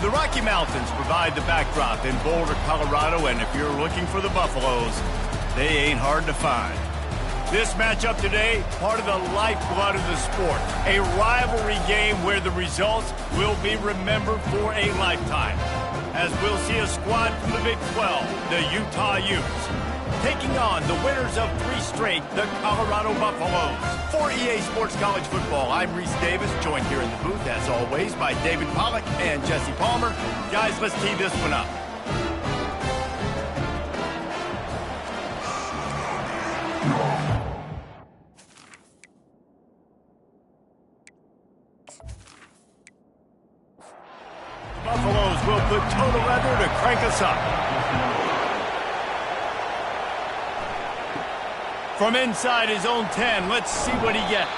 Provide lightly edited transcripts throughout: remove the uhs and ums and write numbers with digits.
The Rocky Mountains provide the backdrop in Boulder, Colorado, and if you're looking for the Buffaloes, they ain't hard to find. This matchup today, part of the lifeblood of the sport. A rivalry game where the results will be remembered for a lifetime. As we'll see a squad from the Big 12, the Utah Utes, taking on the winners of 3 straight, the Colorado Buffaloes. For EA Sports College Football, I'm Reese Davis, joined here in the booth, as always, by David Pollack and Jesse Palmer. Guys, let's tee this one up. Buffaloes will put total leather to crank us up. From inside his own 10, let's see what he gets.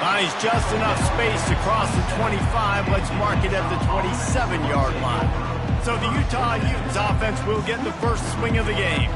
Finds just enough space to cross the 25. Let's mark it at the 27-yard line. So the Utah Utes offense will get the first swing of the game.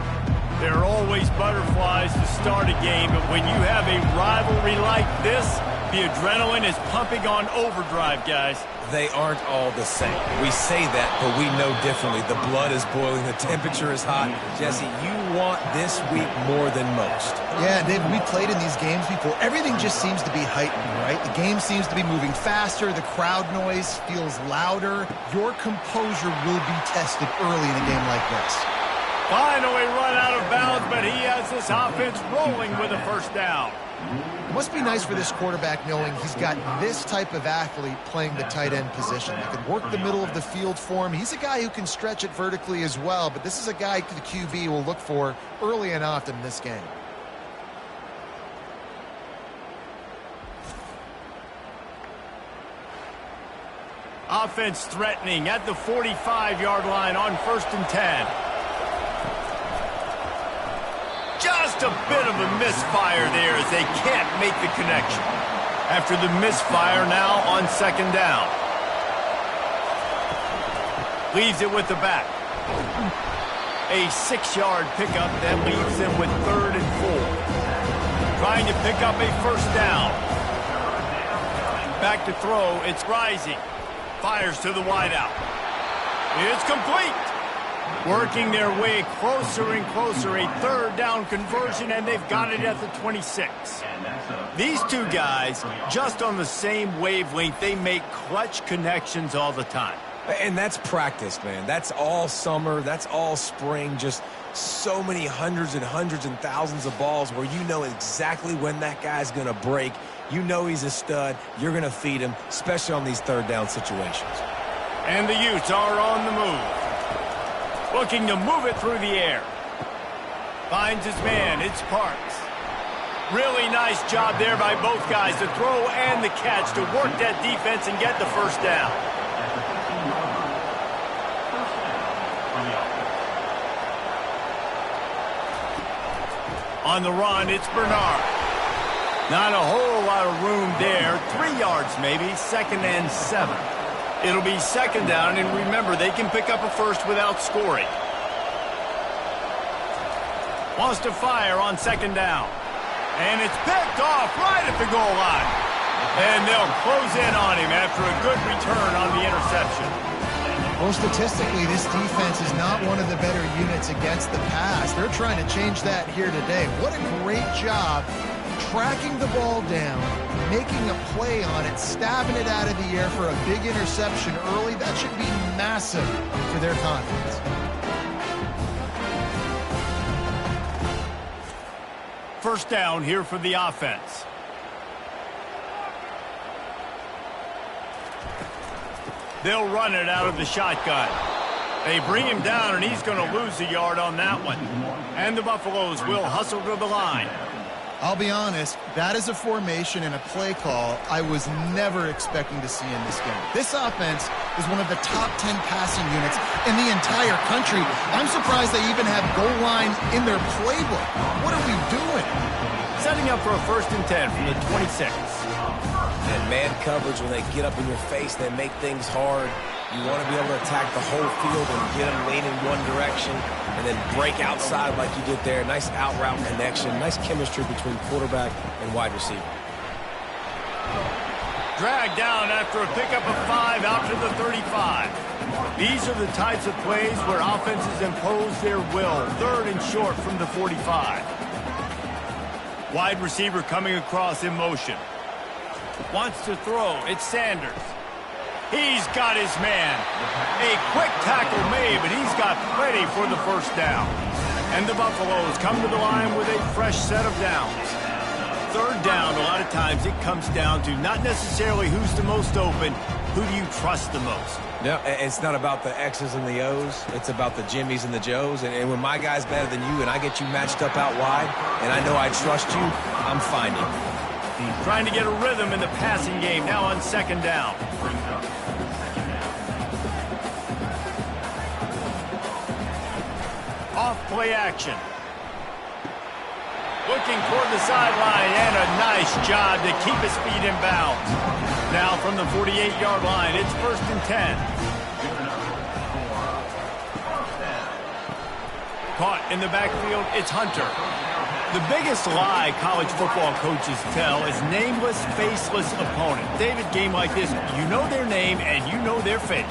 There are always butterflies to start a game, but when you have a rivalry like this, the adrenaline is pumping on overdrive, guys. They aren't all the same. We say that, but we know differently. The blood is boiling. The temperature is hot. Jesse, you want this week more than most. Yeah, David, we played in these games before. Everything just seems to be heightened, right? The game seems to be moving faster. The crowd noise feels louder. Your composure will be tested early in a game like this. Finally run out of bounds, but he has this offense rolling with a first down. It must be nice for this quarterback knowing he's got this type of athlete playing the tight end position. He can work the middle of the field for him. He's a guy who can stretch it vertically as well, but this is a guy the QB will look for early and often in this game. Offense threatening at the 45-yard line on 1st and 10. Just a bit of a misfire there as they can't make the connection. After the misfire, now on 2nd down. Leaves it with the back. A 6-yard pickup that leaves them with 3rd and 4. Trying to pick up a first down. Back to throw, it's Rising. Fires to the wideout. It's complete. Working their way closer and closer, a 3rd down conversion, and they've got it at the 26. These two guys, just on the same wavelength, they make clutch connections all the time. And that's practice, man. That's all summer. That's all spring. Just so many hundreds and hundreds and thousands of balls where you know exactly when that guy's going to break. You know he's a stud. You're going to feed him, especially on these 3rd down situations. And the Utes are on the move. Looking to move it through the air. Finds his man. It's Parks. Really nice job there by both guys, the throw and the catch, to work that defense and get the first down. On the run, it's Bernard. Not a whole lot of room there. 3 yards maybe, 2nd and 7. It'll be 2nd down, and remember, they can pick up a first without scoring. Wants to fire on 2nd down. And it's picked off right at the goal line. And they'll close in on him after a good return on the interception. Well, statistically, this defense is not one of the better units against the pass. They're trying to change that here today. What a great job tracking the ball down, making a play on it, stabbing it out of the air for a big interception early. That should be massive for their confidence. First down here for the offense. They'll run it out of the shotgun. They bring him down, and he's going to lose a yard on that one. And the Buffaloes will hustle to the line. I'll be honest, that is a formation and a play call I was never expecting to see in this game. This offense is one of the top 10 passing units in the entire country. I'm surprised they even have goal line in their playbook. What are we doing? Setting up for a 1st and 10 from the 26. And man coverage, when they get up in your face, they make things hard. You want to be able to attack the whole field and get them leaning one direction and then break outside like you did there. Nice out-route connection. Nice chemistry between quarterback and wide receiver. Dragged down after a pickup of 5 out to the 35. These are the types of plays where offenses impose their will. 3rd and short from the 45. Wide receiver coming across in motion. Wants to throw. It's Sanders. He's got his man. A quick tackle made, but he's got plenty for the first down. And the Buffaloes come to the line with a fresh set of downs. 3rd down, a lot of times it comes down to not necessarily who's the most open, who do you trust the most? No, it's not about the X's and the O's. It's about the Jimmies and the Joes. And when my guy's better than you and I get you matched up out wide and I know I trust you, I'm finding. Trying to get a rhythm in the passing game now on 2nd down. Off play action. Looking toward the sideline, and a nice job to keep his feet in bounds. Now from the 48-yard line, it's 1st and 10. Caught in the backfield, it's Hunter. The biggest lie college football coaches tell is nameless, faceless opponent. David, game like this, you know their name and you know their face.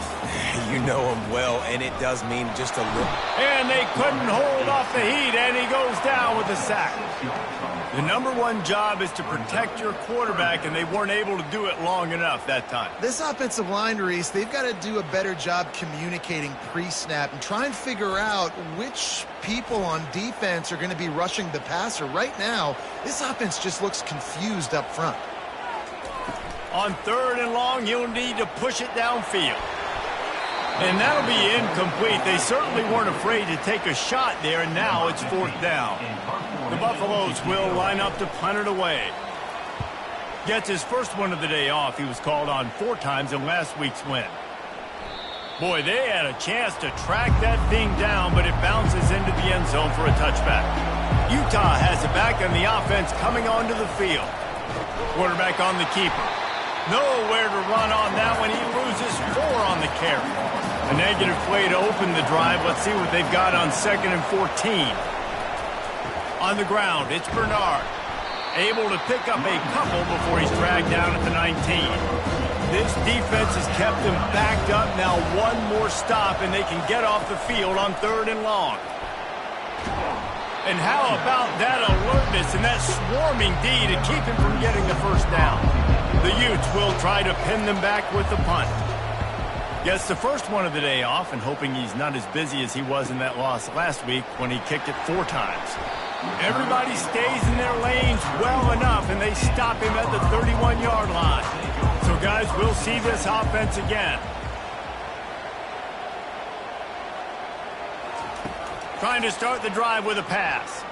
You know them well, and it does mean just a little. And they couldn't hold off the heat, and he goes down with a sack. The #1 job is to protect your quarterback, and they weren't able to do it long enough that time. This offensive line, Reese, they've got to do a better job communicating pre-snap and try and figure out which people on defense are going to be rushing the passer. Right now, this offense just looks confused up front. On 3rd and long, you'll need to push it downfield. And that'll be incomplete. They certainly weren't afraid to take a shot there, and now it's 4th down. The Buffaloes will line up to punt it away. Gets his first one of the day off. He was called on 4 times in last week's win. Boy, they had a chance to track that thing down, but it bounces into the end zone for a touchback. Utah has it back, and the offense coming onto the field. Quarterback on the keeper. Nowhere to run on that one. He loses 4 on the carry. A negative play to open the drive. Let's see what they've got on 2nd and 14. On the ground, it's Bernard. Able to pick up a couple before he's dragged down at the 19. This defense has kept them backed up. Now one more stop, and they can get off the field on 3rd and long. And how about that alertness and that swarming D to keep him from getting the first down? The Utes will try to pin them back with the punt. Gets the first one of the day off, and hoping he's not as busy as he was in that loss last week when he kicked it 4 times. Everybody stays in their lanes well enough, and they stop him at the 31-yard line. So, guys, we'll see this offense again. Trying to start the drive with a pass.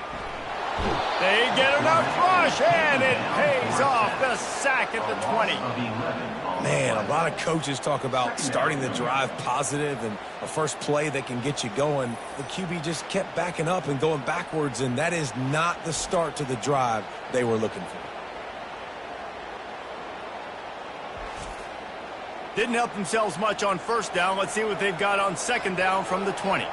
They get enough rush, and it pays off. The sack at the 20. Man, a lot of coaches talk about starting the drive positive and a first play that can get you going. The QB just kept backing up and going backwards, and that is not the start to the drive they were looking for. Didn't help themselves much on 1st down. Let's see what they've got on 2nd down from the 20.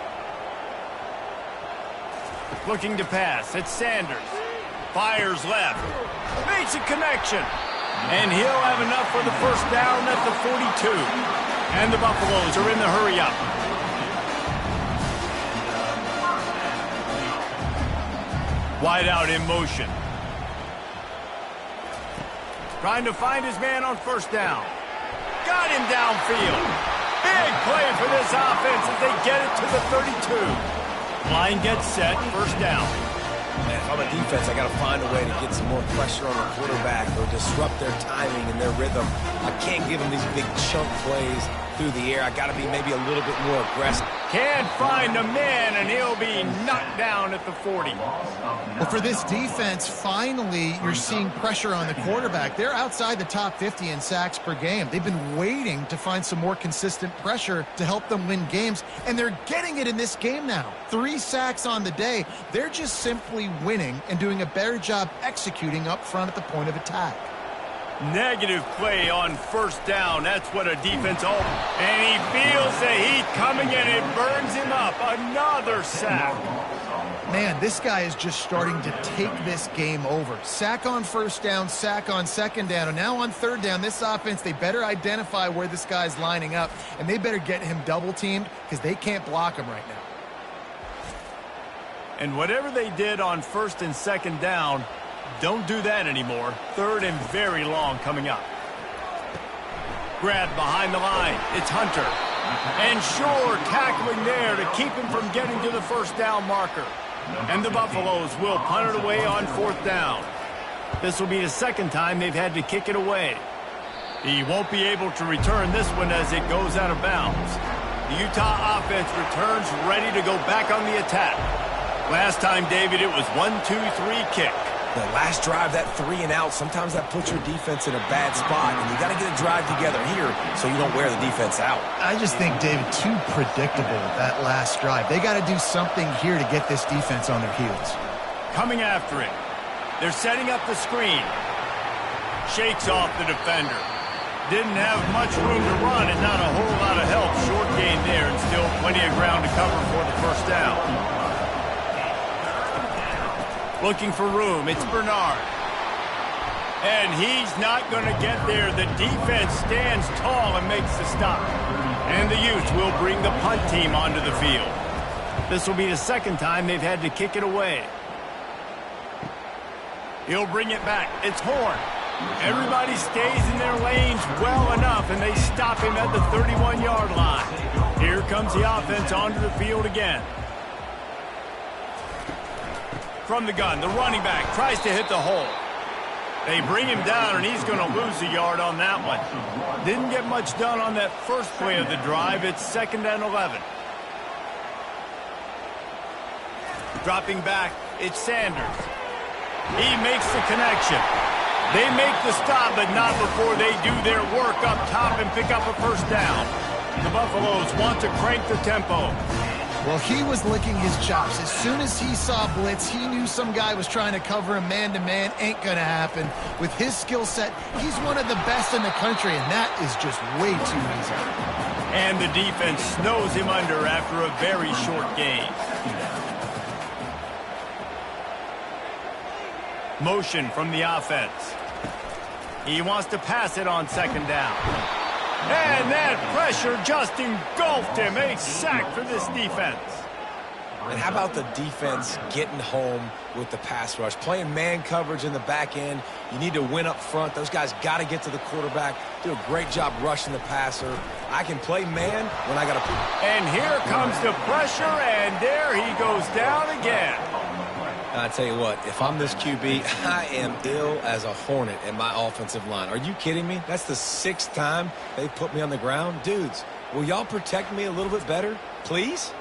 Looking to pass. It's Sanders. Fires left. Makes a connection. And he'll have enough for the first down at the 42. And the Buffaloes are in the hurry up. Wide out in motion. Trying to find his man on 1st down. Got him downfield. Big play for this offense as they get it to the 32. Line gets set, 1st down. And if I'm a defense, I got to find a way to get some more pressure on the quarterback or disrupt their timing and their rhythm. I can't give them these big chunk plays through the air. I got to be maybe a little bit more aggressive. Can't find a man, and he'll be knocked down at the 40. Well, for this defense, finally, you're seeing pressure on the quarterback. They're outside the top 50 in sacks per game. They've been waiting to find some more consistent pressure to help them win games, and they're getting it in this game now. 3 sacks on the day. They're just simply winning and doing a better job executing up front at the point of attack. Negative play on first down. That's what a defense all. And he feels the heat coming and it burns him up. Another sack. Man, this guy is just starting to take this game over. Sack on first down, sack on second down, and now on third down, this offense, they better identify where this guy's lining up, and they better get him double-teamed because they can't block him right now. And whatever they did on first and second down, don't do that anymore. Third and very long coming up. Grab behind the line. It's Hunter. And Shore tackling there to keep him from getting to the first down marker. And the Buffaloes will punt it away on fourth down. This will be the second time they've had to kick it away. He won't be able to return this one as it goes out of bounds. The Utah offense returns ready to go back on the attack. Last time, David, it was 1-2-3 kick. The last drive, that 3 and out, sometimes that puts your defense in a bad spot, and you got to get a drive together here so you don't wear the defense out. I just think, David, too predictable that last drive. They got to do something here to get this defense on their heels. Coming after it. They're setting up the screen. Shakes off the defender. Didn't have much room to run and not a whole lot of help. Short gain there and still plenty of ground to cover for the first down. Looking for room, it's Bernard. And he's not going to get there. The defense stands tall and makes the stop. And the Utes will bring the punt team onto the field. This will be the second time they've had to kick it away. He'll bring it back. It's Horn. Everybody stays in their lanes well enough, and they stop him at the 31-yard line. Here comes the offense onto the field again. From the gun, the running back tries to hit the hole. They bring him down, and he's going to lose a yard on that one. Didn't get much done on that first play of the drive. It's 2nd and 11. Dropping back, it's Sanders. He makes the connection. They make the stop, but not before they do their work up top and pick up a first down. The Buffaloes want to crank the tempo. Well, he was licking his chops. As soon as he saw blitz, he knew some guy was trying to cover him man-to-man. Ain't going to happen. With his skill set, he's one of the best in the country, and that is just way too easy. And the defense snows him under after a very short gain. Motion from the offense. He wants to pass it on second down. And that pressure just engulfed him. A sack for this defense. And how about the defense getting home with the pass rush? Playing man coverage in the back end. You need to win up front. Those guys got to get to the quarterback. Do a great job rushing the passer. I can play man when I got to. And here comes the pressure, and there he goes down again. I tell you what, if I'm this QB, I am ill as a hornet in my offensive line. Are you kidding me? That's the 6th time they put me on the ground. Dudes, will y'all protect me a little bit better, please?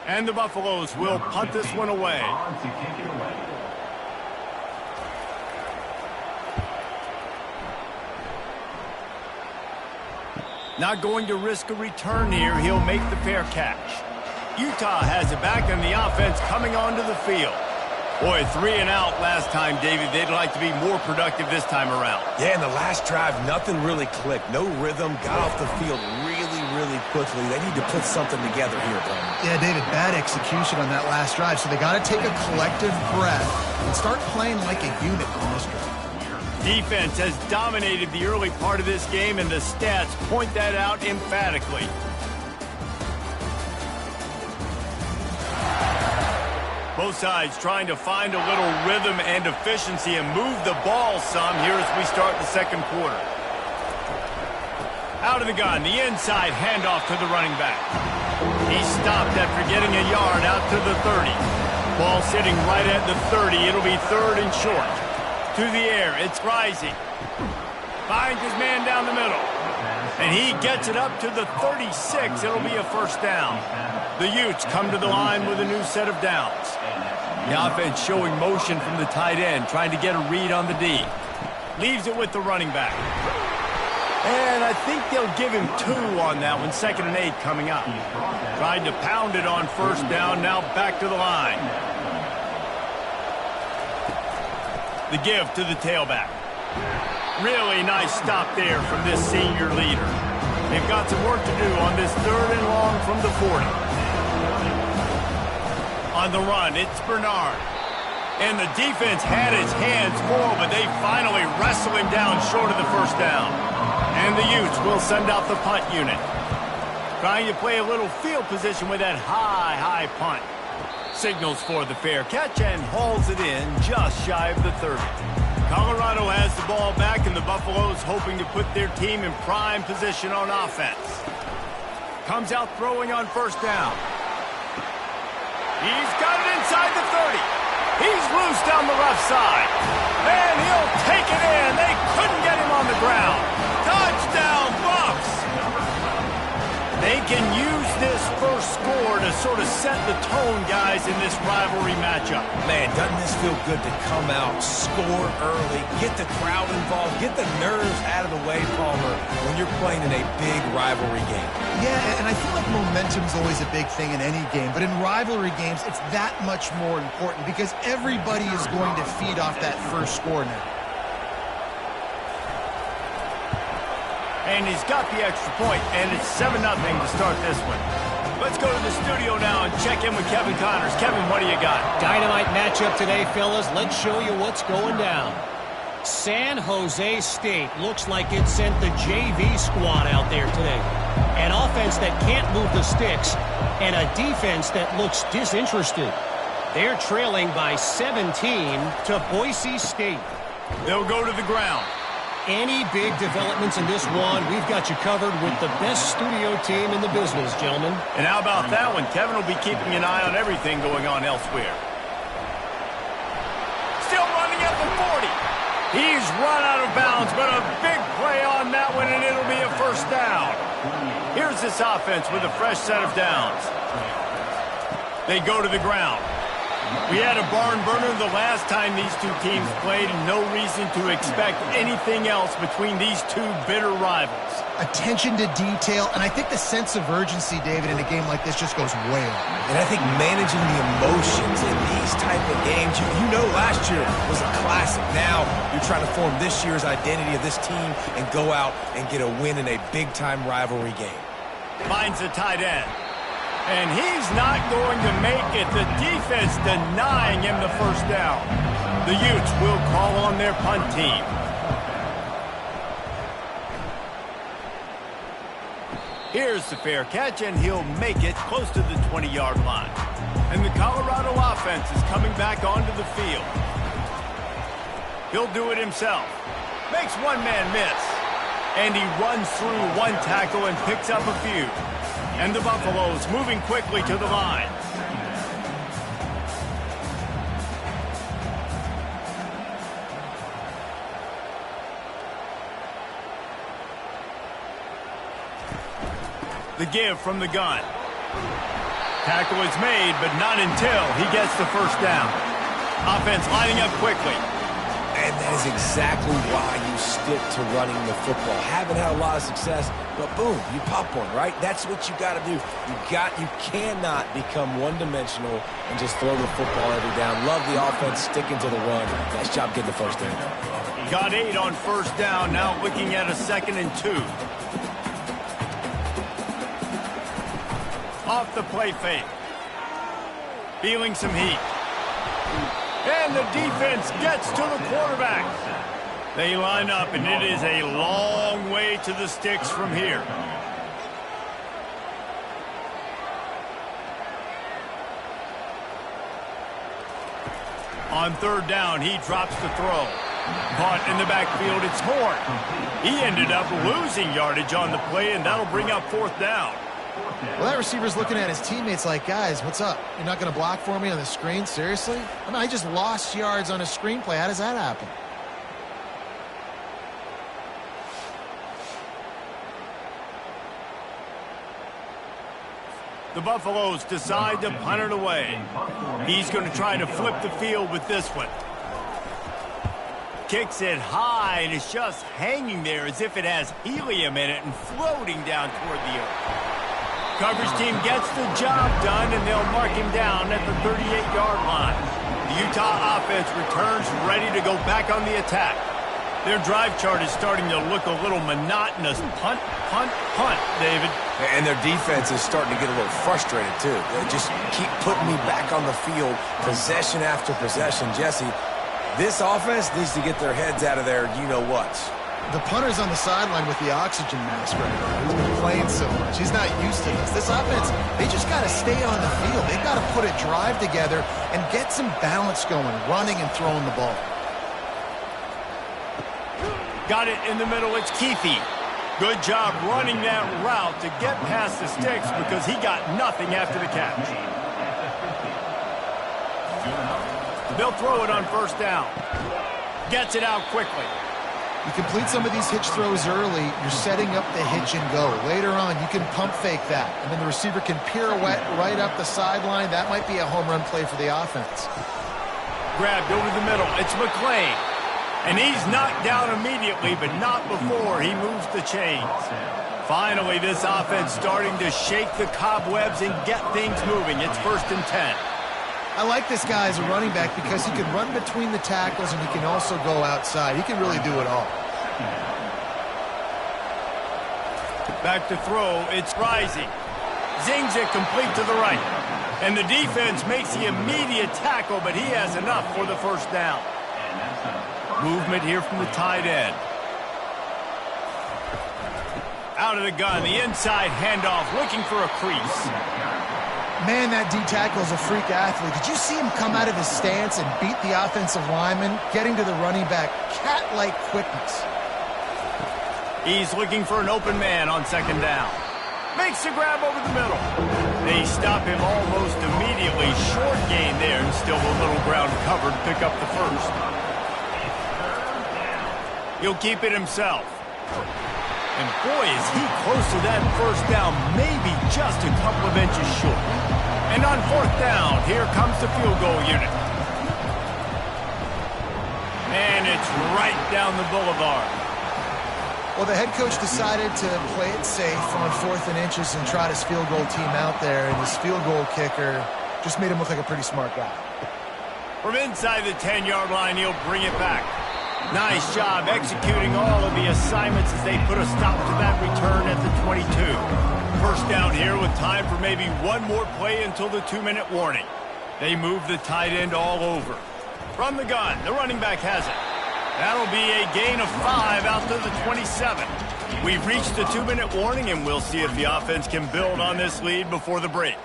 And the Buffaloes will punt this one away. Not going to risk a return here. He'll make the fair catch. Utah has it back, and the offense coming onto the field. Boy, 3 and out last time, David. They'd like to be more productive this time around. Yeah, in the last drive, nothing really clicked. No rhythm, got off the field really quickly. They need to put something together here, Brian. Yeah, David, bad execution on that last drive, so they got to take a collective breath and start playing like a unit on this drive. Defense has dominated the early part of this game, and the stats point that out emphatically. Both sides trying to find a little rhythm and efficiency and move the ball some here as we start the second quarter. Out of the gun, the inside handoff to the running back. He stopped after getting a yard out to the 30. Ball sitting right at the 30. It'll be 3rd and short. To the air, it's Rising. Finds his man down the middle. And he gets it up to the 36. It'll be a first down. The Utes come to the line with a new set of downs. The offense showing motion from the tight end, trying to get a read on the D. Leaves it with the running back. And I think they'll give him 2 on that one. 2nd and 8 coming up. Tried to pound it on first down, now back to the line. The give to the tailback. Really nice stop there from this senior leader. They've got some work to do on this 3rd and long from the 40. On the run, it's Bernard. And the defense had his hands full, but they finally wrestle him down short of the first down. And the Utes will send out the punt unit. Trying to play a little field position with that high punt. Signals for the fair catch and hauls it in just shy of the 30. Colorado has the ball back, and the Buffaloes hoping to put their team in prime position on offense. Comes out throwing on first down. He's got it inside the 30. He's loose down the left side. And he'll take it in. They couldn't get him on the ground. Touchdown, Buffs! They can use this first score to sort of set the tone, guys, in this rivalry matchup. Man, doesn't this feel good to come out, score early, get the crowd involved, get the nerves out of the way, Palmer, when you're playing in a big rivalry game. Yeah, and I feel like momentum's always a big thing in any game, but in rivalry games, it's that much more important because everybody is going to feed off that first score now. And he's got the extra point, and it's 7-0 to start this one. Let's go to the studio now and check in with Kevin Connors. Kevin, what do you got? Dynamite matchup today, fellas. Let's show you what's going down. San Jose State looks like it sent the JV squad out there today. An offense that can't move the sticks, and a defense that looks disinterested. They're trailing by 17 to Boise State. They'll go to the ground. Any big developments in this one, we've got you covered with the best studio team in the business, gentlemen. And how about that one? Kevin will be keeping an eye on everything going on elsewhere. Still running at the 40. He's run out of bounds, but a big play on that one, and it'll be a first down. Here's this offense with a fresh set of downs. They go to the ground. We had a barn burner the last time these two teams played, and no reason to expect anything else between these two bitter rivals. Attention to detail, and I think the sense of urgency, David, in a game like this just goes way up. And I think managing the emotions in these type of games, you know last year was a classic. Now you're trying to form this year's identity of this team and go out and get a win in a big-time rivalry game. Finds a tight end. And he's not going to make it. The defense denying him the first down. The Utes will call on their punt team. Here's the fair catch, and he'll make it close to the 20-yard line. And the Colorado offense is coming back onto the field. He'll do it himself. Makes one man miss. And he runs through one tackle and picks up a few. And the Buffaloes moving quickly to the line. The give from the gun. Tackle is made, but not until he gets the first down. Offense lining up quickly. And that is exactly why you stick to running the football. Haven't had a lot of success, but boom, you pop one, right? That's what you got to do. You cannot become one-dimensional and just throw the football every down. Love the offense sticking to the run. Nice job getting the first down. Got 8 on first down. Now looking at a 2nd and 2. Off the play fake. Feeling some heat. And the defense gets to the quarterback. They line up, and it is a long way to the sticks from here. On 3rd down, he drops the throw. Caught in the backfield, it's Horn. He ended up losing yardage on the play, and that'll bring up 4th down. Well, that receiver's looking at his teammates like, guys, what's up? You're not going to block for me on the screen? Seriously? I mean, I just lost yards on a screenplay. How does that happen? The Buffaloes decide to punt it away. He's going to try to flip the field with this one. Kicks it high, and it's just hanging there as if it has helium in it and floating down toward the earth. Coverage team gets the job done, and they'll mark him down at the 38-yard line. The Utah offense returns ready to go back on the attack. Their drive chart is starting to look a little monotonous. Punt, punt, punt, David. And their defense is starting to get a little frustrated, too. They just keep putting me back on the field, possession after possession. Jesse, this offense needs to get their heads out of their you-know-whats. The punter's on the sideline with the oxygen mask right now. He's been playing so much. He's not used to this. This offense, they just got to stay on the field. They've got to put a drive together and get some balance going, running and throwing the ball. Got it in the middle. It's Keefe. Good job running that route to get past the sticks because he got nothing after the catch. They'll throw it on first down. Gets it out quickly. You complete some of these hitch throws early, you're setting up the hitch and go. Later on, you can pump fake that, and then the receiver can pirouette right up the sideline. That might be a home run play for the offense. Grabbed over the middle. It's McClain. And he's knocked down immediately, but not before he moves the chains. Finally, this offense starting to shake the cobwebs and get things moving. It's 1st and 10. I like this guy as a running back because he can run between the tackles and he can also go outside. He can really do it all. Back to throw. It's Rising. Zings it complete to the right. And the defense makes the immediate tackle, but he has enough for the first down. Movement here from the tight end. Out of the gun, the inside handoff, looking for a crease. Man, that D tackle is a freak athlete. Did you see him come out of his stance and beat the offensive lineman, getting to the running back? Cat-like quickness. He's looking for an open man on 2nd down. Makes the grab over the middle. They stop him almost immediately. Short gain there, and still a little ground covered. Pick up the first. He'll keep it himself. And boy, is he close to that first down, maybe just a couple of inches short. And on 4th down, here comes the field goal unit. And it's right down the boulevard. Well, the head coach decided to play it safe on 4th and inches and trot his field goal team out there, and his field goal kicker just made him look like a pretty smart guy. From inside the 10-yard line, he'll bring it back. Nice job executing all of the assignments as they put a stop to that return at the 22. First down here with time for maybe one more play until the 2-minute warning. They move the tight end all over. From the gun, the running back has it. That'll be a gain of 5 out to the 27. We've reached the 2-minute warning, and we'll see if the offense can build on this lead before the break.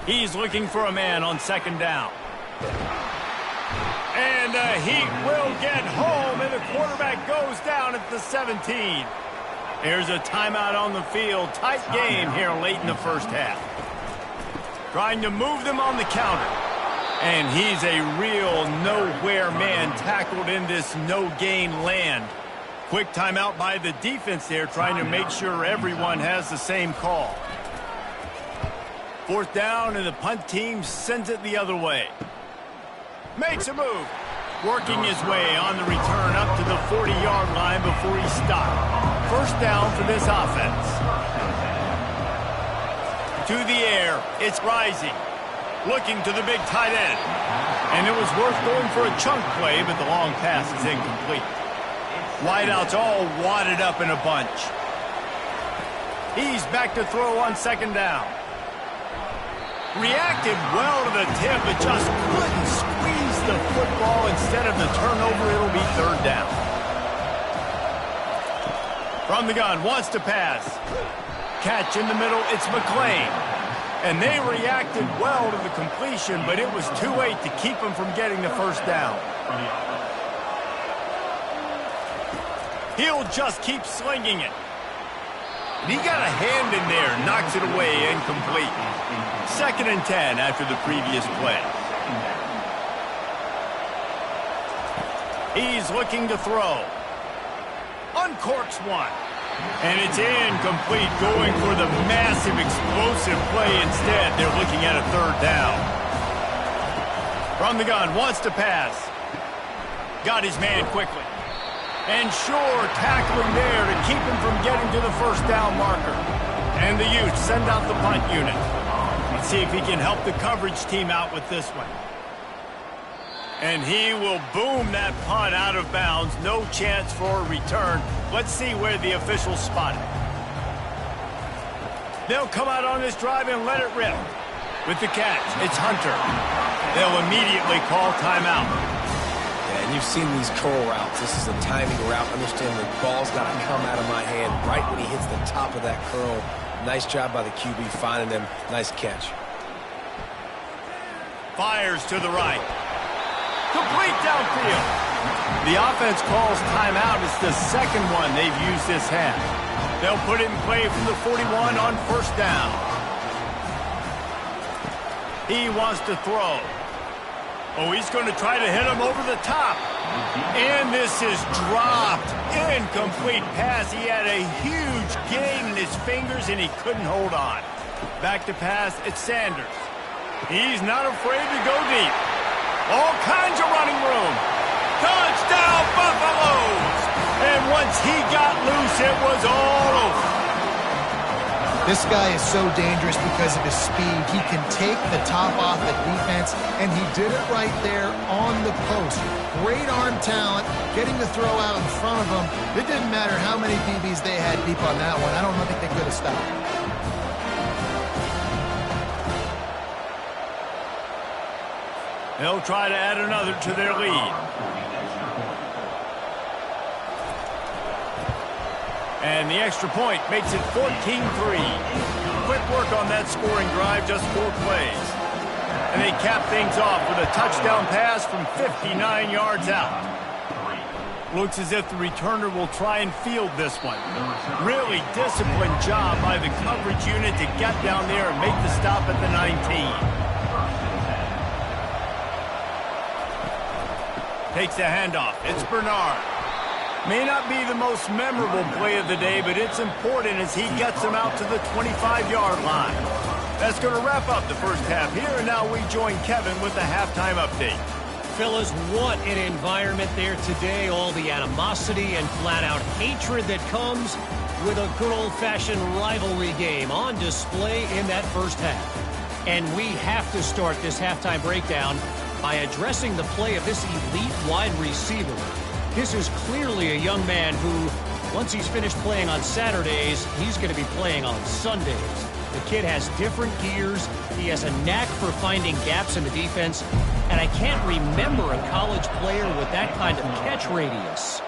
He's looking for a man on 2nd down. And the Heat will get home, and the quarterback goes down at the 17. There's a timeout on the field. Tight game here late in the first half. Trying to move them on the counter. And he's a real nowhere man tackled in this no-gain land. Quick timeout by the defense there, trying to make sure everyone has the same call. 4th down, and the punt team sends it the other way. Makes a move. Working his way on the return up to the 40-yard line before he stopped. First down for this offense. To the air. It's Rising. Looking to the big tight end. And it was worth going for a chunk play, but the long pass is incomplete. Wideouts all wadded up in a bunch. He's back to throw on 2nd down. Reacted well to the tip, but just couldn't squeeze the football. Instead of the turnover, it'll be 3rd down. From the gun, wants to pass. Catch in the middle, it's McClain. And they reacted well to the completion, but it was too late to keep him from getting the first down. He'll just keep slinging it. And he got a hand in there, knocks it away, incomplete. 2nd and 10 after the previous play. He's looking to throw. Uncorks one. And it's incomplete, going for the massive explosive play instead. They're looking at a 3rd down. From the gun, wants to pass. Got his man quickly. And sure, tackling there to keep him from getting to the first down marker. And the Utes send out the punt unit. Let's see if he can help the coverage team out with this one. And he will boom that punt out of bounds. No chance for a return. Let's see where the officials spot it. They'll come out on this drive and let it rip. With the catch, it's Hunter. They'll immediately call timeout. Yeah, and you've seen these curl routes. This is a timing route. Understand the ball's got to come out of my hand right when he hits the top of that curl. Nice job by the QB finding them. Nice catch. Fires to the right. Complete downfield. The offense calls timeout. It's the second one they've used this half. They'll put it in play from the 41 on first down. He wants to throw. Oh, he's going to try to hit him over the top. And this is dropped. Incomplete pass. He had a huge gain in his fingers, and he couldn't hold on. Back to pass, it's Sanders. He's not afraid to go deep. All kinds of running room. Touchdown, Buffaloes! And once he got loose, it was all over. This guy is so dangerous because of his speed. He can take the top off the defense, and he did it right there on the post. Great arm talent, getting the throw out in front of him. It didn't matter how many DBs they had deep on that one. I don't think they could have stopped. They'll try to add another to their lead. And the extra point makes it 14-3. Quick work on that scoring drive, just 4 plays. And they cap things off with a touchdown pass from 59 yards out. Looks as if the returner will try and field this one. Really disciplined job by the coverage unit to get down there and make the stop at the 19. Takes the handoff. It's Bernard. May not be the most memorable play of the day, but it's important as he gets them out to the 25-yard line. That's going to wrap up the first half here, and now we join Kevin with the halftime update. Fellas, what an environment there today. All the animosity and flat-out hatred that comes with a good old-fashioned rivalry game on display in that first half. And we have to start this halftime breakdown by addressing the play of this elite wide receiver. This is clearly a young man who, once he's finished playing on Saturdays, he's going to be playing on Sundays. The kid has different gears. He has a knack for finding gaps in the defense. And I can't remember a college player with that kind of catch radius.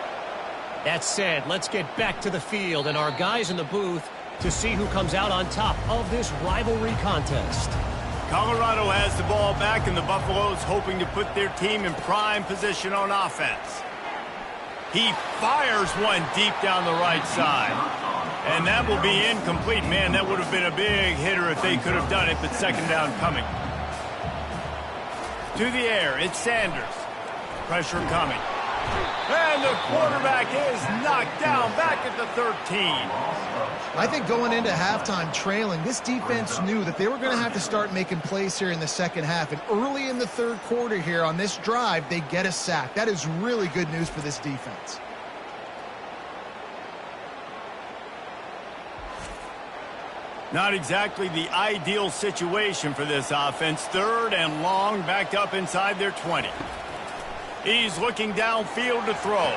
That said, let's get back to the field and our guys in the booth to see who comes out on top of this rivalry contest. Colorado has the ball back, and the Buffaloes hoping to put their team in prime position on offense. He fires one deep down the right side. And that will be incomplete. Man, that would have been a big hitter if they could have done it, but second down coming. To the air, it's Sanders. Pressure coming. And the quarterback is knocked down back at the 13. I think going into halftime trailing, this defense knew that they were going to have to start making plays here in the second half. And early in the third quarter here on this drive, they get a sack. That is really good news for this defense. Not exactly the ideal situation for this offense. Third and long, backed up inside their 20. He's looking downfield to throw.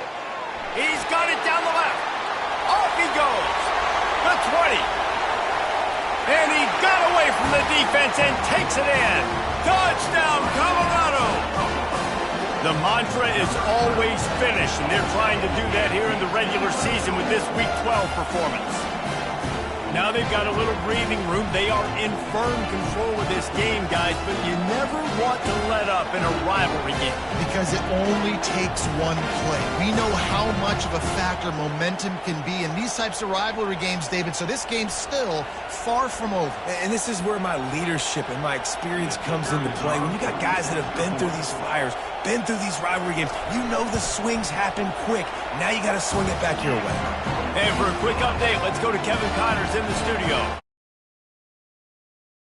He's got it down the left. Off he goes. The 20. And he got away from the defense and takes it in. Touchdown, Colorado. The mantra is always finish, and they're trying to do that here in the regular season with this Week 12 performance. Now they've got a little breathing room. They are in firm control of this game, guys, but you never want to let up in a rivalry game. Because it only takes one play. We know how much of a factor momentum can be in these types of rivalry games, David, so this game's still far from over. And this is where my leadership and my experience comes into play. When you got guys that have been through these fires, been through these rivalry games, you know the swings happen quick. Now you got to swing it back your way. And for a quick update, let's go to Kevin Connors in the studio.